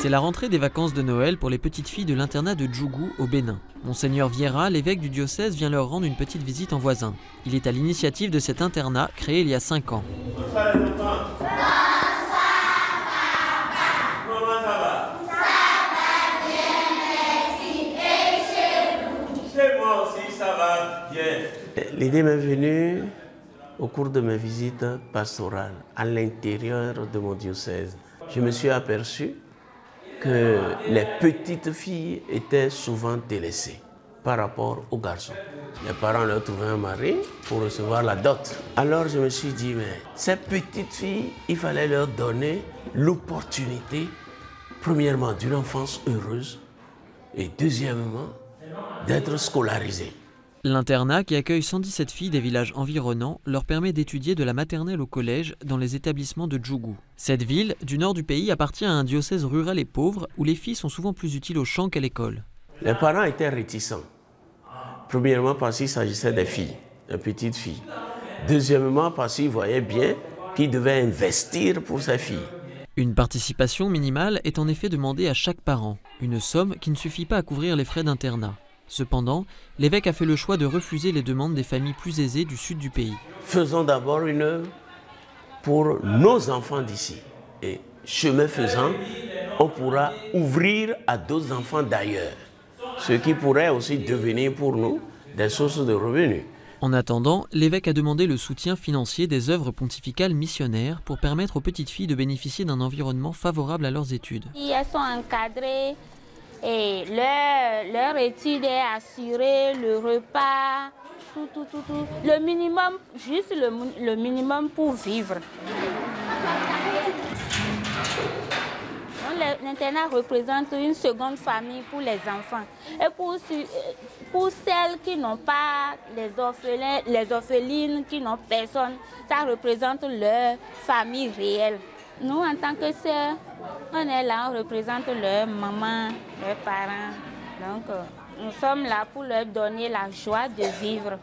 C'est la rentrée des vacances de Noël pour les petites filles de l'internat de Djougou au Bénin. Monseigneur Vieira, l'évêque du diocèse, vient leur rendre une petite visite en voisin. Il est à l'initiative de cet internat créé il y a 5 ans. L'idée m'est venue au cours de mes visites pastorales à l'intérieur de mon diocèse. Je me suis aperçu que les petites filles étaient souvent délaissées par rapport aux garçons. Les parents leur trouvaient un mari pour recevoir la dot. Alors je me suis dit, mais ces petites filles, il fallait leur donner l'opportunité, premièrement, d'une enfance heureuse et deuxièmement, d'être scolarisées. L'internat, qui accueille 117 filles des villages environnants, leur permet d'étudier de la maternelle au collège dans les établissements de Djougou. Cette ville, du nord du pays, appartient à un diocèse rural et pauvre où les filles sont souvent plus utiles au champ qu'à l'école. Les parents étaient réticents. Premièrement parce qu'il s'agissait des filles, des petites filles. Deuxièmement parce qu'ils voyaient bien qu'ils devaient investir pour ces filles. Une participation minimale est en effet demandée à chaque parent, une somme qui ne suffit pas à couvrir les frais d'internat. Cependant, l'évêque a fait le choix de refuser les demandes des familles plus aisées du sud du pays. Faisons d'abord une œuvre pour nos enfants d'ici. Et chemin faisant, on pourra ouvrir à d'autres enfants d'ailleurs, ce qui pourrait aussi devenir pour nous des sources de revenus. En attendant, l'évêque a demandé le soutien financier des œuvres pontificales missionnaires pour permettre aux petites filles de bénéficier d'un environnement favorable à leurs études. Elles sont encadrées. Et leur étude est assurée, le repas, tout. Le minimum, juste le minimum pour vivre. L'internat représente une seconde famille pour les enfants. Et pour celles qui n'ont pas, les orphelines qui n'ont personne, ça représente leur famille réelle. Nous, en tant que sœurs, on est là, on représente leur maman, leurs parents. Donc, nous sommes là pour leur donner la joie de vivre.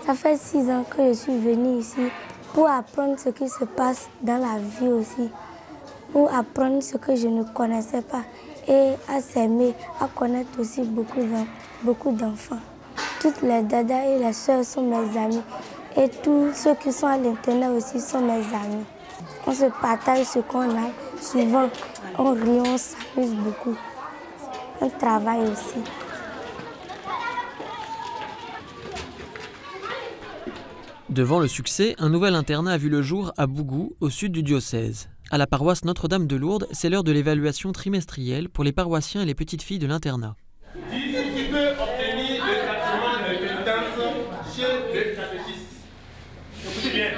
Ça fait 6 ans que je suis venue ici pour apprendre ce qui se passe dans la vie aussi, pour apprendre ce que je ne connaissais pas et à s'aimer, à connaître aussi beaucoup d'enfants. Toutes les dadas et les sœurs sont mes amis et tous ceux qui sont à l'internat aussi sont mes amis. On se partage ce qu'on a, souvent on rit, on s'amuse beaucoup, on travaille aussi. Devant le succès, un nouvel internat a vu le jour à Bougou, au sud du diocèse. À la paroisse Notre-Dame de Lourdes, c'est l'heure de l'évaluation trimestrielle pour les paroissiens et les petites filles de l'internat. Dis ce qui peut obtenir le sentiment de pénitence chez le catéchisme. Écoutez bien.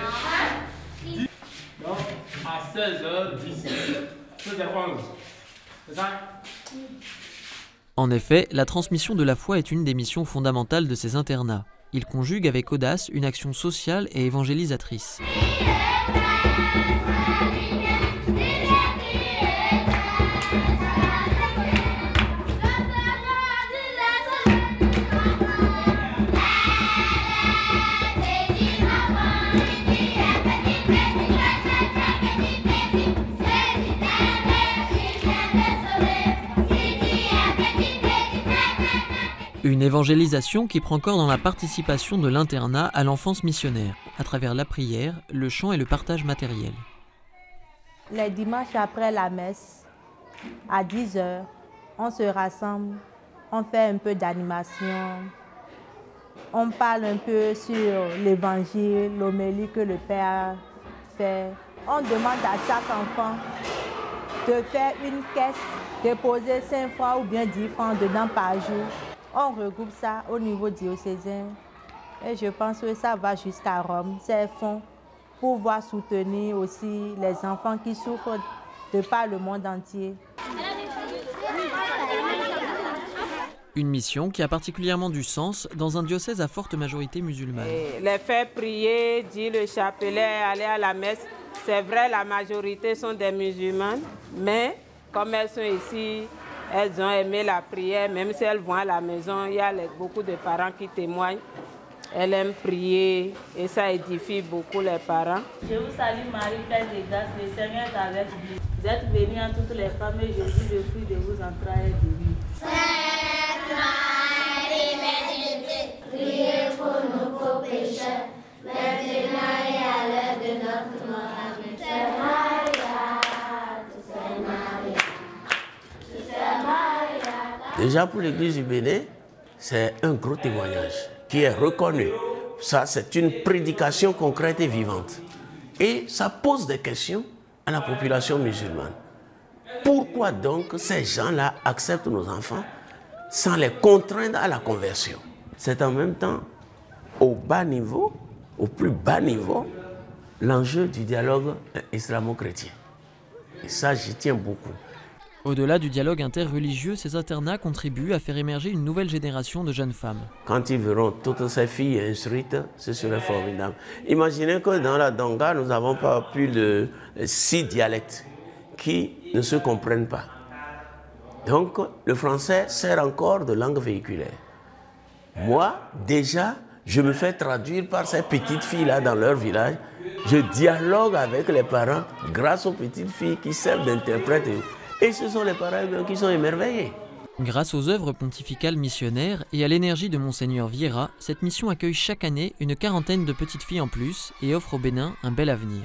Donc, à 16h10, 16h11. C'est ça? En effet, la transmission de la foi est une des missions fondamentales de ces internats. Ils conjuguent avec audace une action sociale et évangélisatrice. Une évangélisation qui prend corps dans la participation de l'internat à l'enfance missionnaire, à travers la prière, le chant et le partage matériel. Les dimanches après la messe, à 10h, on se rassemble, on fait un peu d'animation, on parle un peu sur l'évangile, l'homélie que le Père fait. On demande à chaque enfant de faire une caisse, de poser 5 francs ou bien 10 francs dedans par jour. On regroupe ça au niveau diocésain et je pense que ça va jusqu'à Rome, ces fonds, pour pouvoir soutenir aussi les enfants qui souffrent de par le monde entier. Une mission qui a particulièrement du sens dans un diocèse à forte majorité musulmane. Les faire prier, dire le chapelet, aller à la messe, c'est vrai, la majorité sont des musulmanes, mais comme elles sont ici, elles ont aimé la prière, même si elles vont à la maison, il y a beaucoup de parents qui témoignent Elle aime prier et ça édifie beaucoup les parents. Je vous salue Marie, pleine de grâce, le Seigneur est avec vous. Vous êtes bénie entre toutes les femmes et Jésus, le fruit de vos entrailles, est béni. Sainte Marie, Mère de Dieu, priez pour nous pauvres pécheurs, maintenant et à l'heure de notre mort. Amen. Sainte Maria, Sainte Maria, Sainte Maria. Déjà pour l'église du Bénin, c'est un gros témoignage qui est reconnu. Ça, c'est une prédication concrète et vivante. Et ça pose des questions à la population musulmane. Pourquoi donc ces gens-là acceptent nos enfants sans les contraindre à la conversion? C'est en même temps, au bas niveau, au plus bas niveau, l'enjeu du dialogue islamo-chrétien. Et ça, j'y tiens beaucoup. Au-delà du dialogue interreligieux, ces internats contribuent à faire émerger une nouvelle génération de jeunes femmes. Quand ils verront toutes ces filles instruites, ce serait formidable. Imaginez que dans la Donga, nous n'avons pas plus de 6 dialectes qui ne se comprennent pas. Donc, le français sert encore de langue véhiculaire. Moi, déjà, je me fais traduire par ces petites filles-là dans leur village. Je dialogue avec les parents grâce aux petites filles qui servent d'interprètes. Et ce sont les parents qui sont émerveillés. Grâce aux œuvres pontificales missionnaires et à l'énergie de Monseigneur Vieira, cette mission accueille chaque année une quarantaine de petites filles en plus et offre au Bénin un bel avenir.